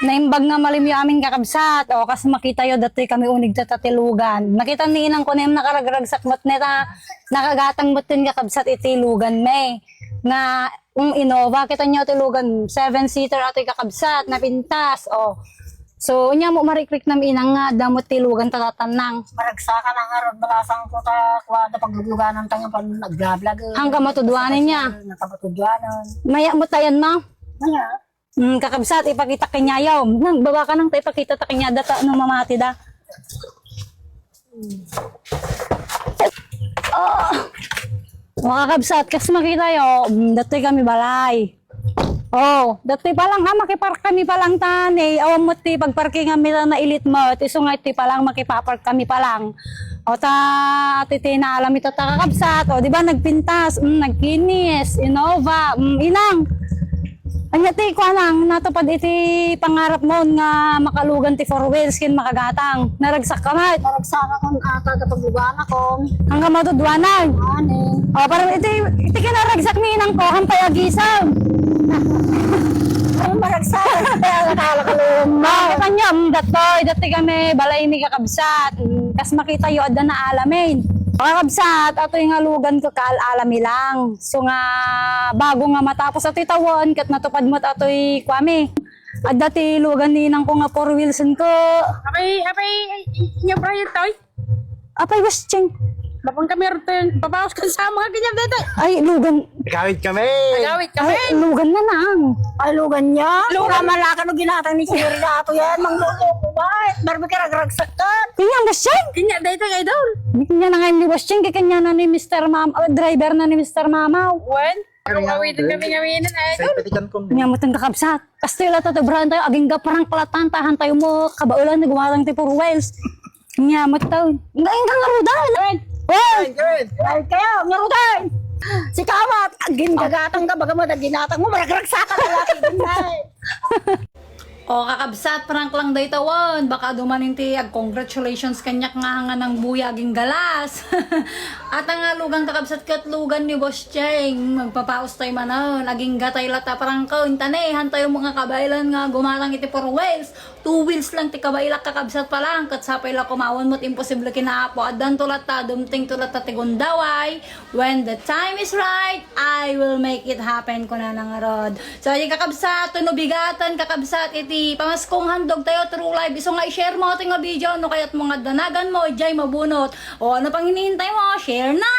Naimbag nga malim yung aming kakabsat. O, kas makita yo dati kami unig tatatilugan. Nakita ni inang ko na yung nakaragragsak mat neta. Nakagatang mat yung kakabsat itilugan may. Nga, Innova, kita nyo tilugan. 7-seater ato yung kakabsat na pintas. O, so, unya mo marikrik na inang nga damot tilugan tatatanang. Maragsakan ang harap, balasang ko ta, kwada paglugluganan tayo pag nag-vlog. Hanggang matudwanin niya. Nakamatudwanan. Maya mo tayan ma. Maya, Kakabsat, ipakita kanyayaw. Nang baba ka nang tayo ipakita ta kanya data nung mamati da. Mga kabsat, kas makita yo, dati kami balay. Oh, dati pa lang ha, makipark kami pa lang tani. Awan mo ti, pagparking kami na ilit mo, iso nga ti pa lang, makipapark kami pa lang. O ta, titi na alam ito ta kakabsat. O, di ba, nagpintas, nagkinis, Innova, inang. Anya ti ko nang natupad iti pangarap mo nga makalugan ti four wheels kin makagatang. Naragsak ka mat. maragsakan ko ata kapagluganan ko. Hanggang matudwanan. Ani, O, parang iti kinaragsak ni inang ko, hampay agisam. ay maragsakan, kaya nakakaluma. Kita nyo, dati kami balay ni kakabsat. Kas makita yo adda na alamin. Kakabsat, ato yung alugan ko kaalami lang. So nga, bago nga matapos ato tawon, kat natupad mo ato kwami. At dati lugan ninang ko nga four wheelson ko. Apay, niya Brian toy. Apay, westching. Bapang kami rin, papaos ka sa mga ganyan dito. Ay, lugan. Kawit kami! Agawit kami. Ay, lugan na nang. Ay, lugan niya. Lugan malakan o ginatang ni Siri na ato yan. Manglulo ko ba? Barbi ka nagragsak ka. Kanya, westching. Kanya dito kay Idol. Kanya na ngayon ni westching. Kanya na ni Mr. Mama, driver na ni Mr. Mama. When? Kung awitin kami ngawinan ay Sa Idol. ipatikan ko. Kanya mo itong kakabsat. Kastila to, tabrahan tayo. Aging ka parang kalatan. Tahan tayo mo. Kabaulan na gumatang tayo for wheels. Kanya mo ito. Ngayon ka nga rudan. Well, Ay, kayo, ngarutan. Si Kamat, ginagatang ka, baga mo, ginatang mo, maragragsakan ka natin. o kakabsat, prank lang dahi tawon. Baka dumanin ti congratulations kanyak nga ng buyaging galas. At ang lugang kakabsat kat lugan ni Boss Cheng. Magpapaos tayo manon. Aging gatay lata parang kaun tanehan tayo mga kabailan nga gumatang iti four wheels. 2 wheels lang ti kabailak kakabsat pa lang. Kat sapay la kumawan mo't imposible kinaapo. At dan tulat ta, dumting tulat ta tigundaway. When the time is right, I will make it happen ko na ng rod. So yung kakabsat, tunubigatan kakabsat iti pamaskong handog tayo true live. Iso nga i-share mo ating nga video. No kaya't mga danagan mo, ijay mabunot. O ano pang hinihintay mo? Share na!